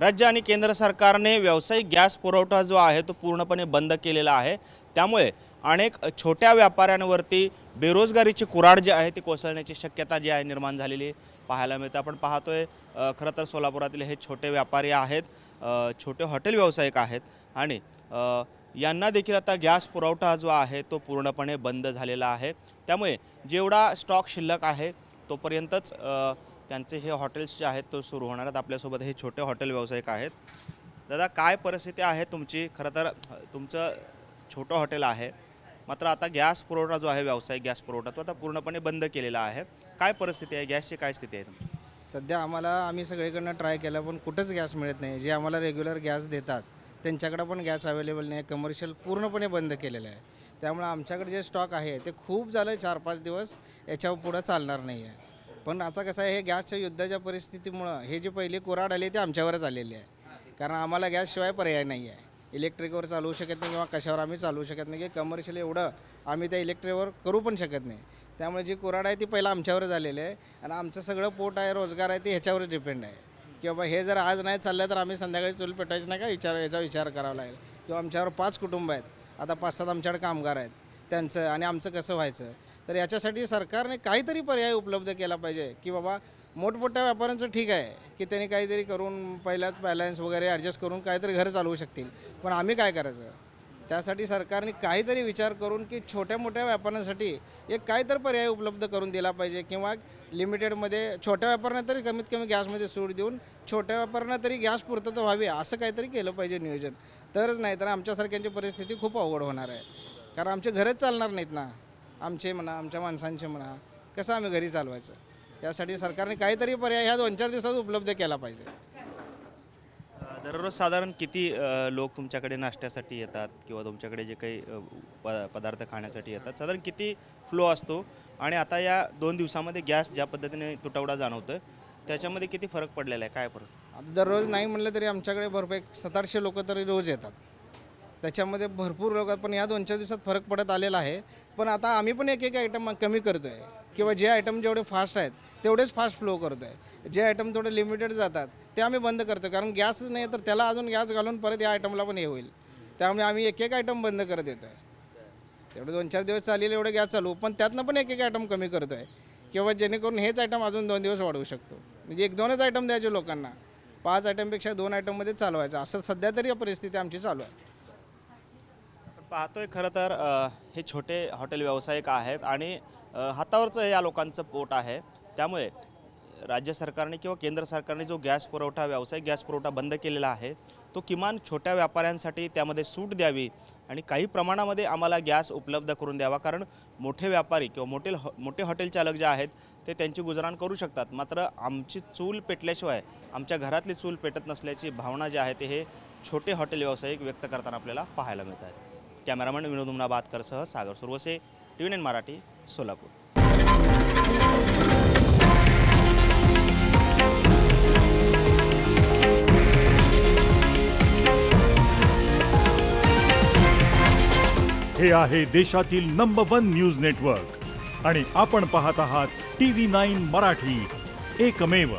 राज्य आणि केंद्र सरकारने व्यावसायिक गॅस पुरवठा जो आहे तो पूर्णपणे बंद केलेला आहे। त्यामुळे अनेक छोट्या व्यापाऱ्यांवरती बेरोजगारीची कुऱ्हाड जी आहे ती कोसळण्याची शक्यता जी आहे निर्माण झालेली पाहायला मिळते। आपण पाहतोय खरं तर सोलापुरातील हे छोटे व्यापारी आहेत, छोटे हॉटेल व्यावसायिक आहेत आणि यांना देखील आता गॅस पुरवठा जो आहे तो पूर्णपणे बंद झालेला आहे। त्यामुळे जेवढा स्टॉक शिल्लक आहे तोपर्यंतच त्यांचे हे हॉटेल्स जे आहेत तो सुरू होणार आहेत। आपल्यासोबत हे छोटे हॉटेल व्यावसायिक आहेत। दादा, काय परिस्थिती आहे तुमची? खरं तर तुमचं छोटं हॉटेल आहे, मात्र आता गॅस पुरवठा जो आहे व्यावसायिक गॅस पुरवठा तो आता पूर्णपणे बंद केलेला आहे। काय परिस्थिती आहे, गॅसची काय स्थिती आहे तुमची? सध्या आम्ही सगळीकडनं ट्राय केलं पण कुठंच गॅस मिळत नाही। जे आम्हाला रेग्युलर गॅस देतात त्यांच्याकडे पण गॅस अवेलेबल नाही। कमर्शियल पूर्णपणे बंद केलेलं आहे। त्यामुळे आमच्याकडे जे स्टॉक आहे ते खूप झालं 4-5 दिवस याच्या पुढं चालणार नाही आहे। पण आता कसं आहे, हे गॅसच्या युद्धाच्या परिस्थितीमुळं हे जे पहिली कुऱ्हाड आली ते आमच्यावरच आलेली आहे। कारण आम्हाला गॅसशिवाय पर्याय नाही आहे। इलेक्ट्रिकवर चालवू शकत नाही किंवा कशावर आम्ही चालवू शकत नाही की कमर्शियल एवढं आम्ही त्या इलेक्ट्रिकवर करू पण शकत नाही। त्यामुळे जी कुऱ्हाड आहे ती पहिला आमच्यावर झालेली आहे आणि आमचं सगळं पोट आहे, रोजगार आहे ते ह्याच्यावरच डिपेंड आहे की बाबा हे जर आज नाही चाललं तर आम्ही संध्याकाळी चूल पेटायचं नाही का याचा विचार करावा लागेल। किंवा आमच्यावर 5 कुटुंब आहेत, आता 5-7 आमच्याकडे कामगार आहेत, त्यांचं आणि आमचं कसं व्हायचं? तर याच्यासाठी सरकारने काहीतरी पर्याय उपलब्ध केला पाहिजे की बाबा मोठमोठ्या व्यापाऱ्यांचं ठीक आहे की त्यांनी काहीतरी करून पहिल्याच बॅलन्स वगैरे ॲडजस्ट करून काहीतरी घर चालवू शकतील, पण आम्ही काय करायचं? त्यासाठी सरकारने काहीतरी विचार करून की छोट्या मोठ्या व्यापाऱ्यांसाठी एक काहीतरी पर्याय उपलब्ध करून दिला पाहिजे किंवा लिमिटेडमध्ये छोट्या व्यापाऱ्यांना तरी कमीत कमी गॅसमध्ये सूट देऊन छोट्या व्यापाऱ्यांना तरी गॅस पुरवठा व्हावी असं काहीतरी केलं पाहिजे नियोजन। तरच नाही तर आमच्यासारख्यांची परिस्थिती खूप अवघड होणार आहे। कारण आमचे घरच चालणार नाहीत ना, आमचे म्हणा आमच्या माणसांचे म्हणा, कसं आम्ही घरी चालवायचं? यासाठी सरकारने काहीतरी पर्याय ह्या 2-4 दिवसात उपलब्ध केला पाहिजे। दररोज साधारण किती लोक तुमच्याकडे नाश्त्यासाठी येतात किंवा तुमच्याकडे जे काही पदार्थ खाण्यासाठी येतात, साधारण किती फ्लो असतो? आणि आता या 2 दिवसामध्ये गॅस ज्या पद्धतीने तुटवडा जाणवतोय त्याच्यामध्ये किती फरक पडलेला आहे? काय फरक? आता दररोज नाही म्हणलं तरी आमच्याकडे भरपूर 700-800 लोक तरी रोज येतात। त्याच्यामध्ये भरपूर लोक, पण या 2-4 दिवसात फरक पडत आलेला आहे। पण आता आम्ही पण एक आयटम कमी करतो आहे किंवा जे आयटम जेवढे फास्ट आहेत तेवढेच फास्ट फ्लो करतो आहे। जे आयटम थोडे लिमिटेड जातात ते आम्ही बंद करतो, कारण गॅसच नाही तर त्याला अजून गॅस घालून परत या आयटमला पण हे होईल। त्यामुळे आम्ही एक आयटम बंद करत येतो आहे। तेवढे 2-4 दिवस चालेल एवढे गॅस चालू, पण त्यातनं पण एक आयटम कमी करतो आहे किंवा जेणेकरून हेच आयटम अजून 2 दिवस वाढवू शकतो। म्हणजे 1-2च आयटम द्यायचे लोकांना, 5 आयटमपेक्षा 2 आयटममध्ये चालवायचं, असं सध्या तरी परिस्थिती आमची चालू आहे। पाहतोय खरं तर हे छोटे हॉटेल व्यावसायिक आहेत आणि हातावरचं या लोकांचं पोट आहे। त्यामुळे राज्य सरकारने किंवा केंद्र सरकारने जो गॅस पुरवठा व्यावसायिक गॅस पुरवठा बंद केलेला आहे तो किमान छोट्या व्यापाऱ्यांसाठी त्यामध्ये सूट द्यावी आणि काही प्रमाणामध्ये आम्हाला गॅस उपलब्ध करून द्यावा। कारण मोठे व्यापारी किंवा मोठे हॉटेल चालक जे आहेत ते त्यांची गुजराण करू शकतात, मात्र आमची चूल पेटल्याशिवाय आमच्या घरातली चूल पेटत नसल्याची भावना जी आहे ते हे छोटे हॉटेल व्यावसायिक व्यक्त करताना आपल्याला पाहायला मिळत आहे। कॅमेरामन विनोद उमनाबादकरसह सागर सुरवसे, TVN मराठी, सोलापूर। हे आहे देशातील नंबर 1 न्यूज नेटवर्क आणि आपण पाहत आहात TV9 मराठी, एकमेव।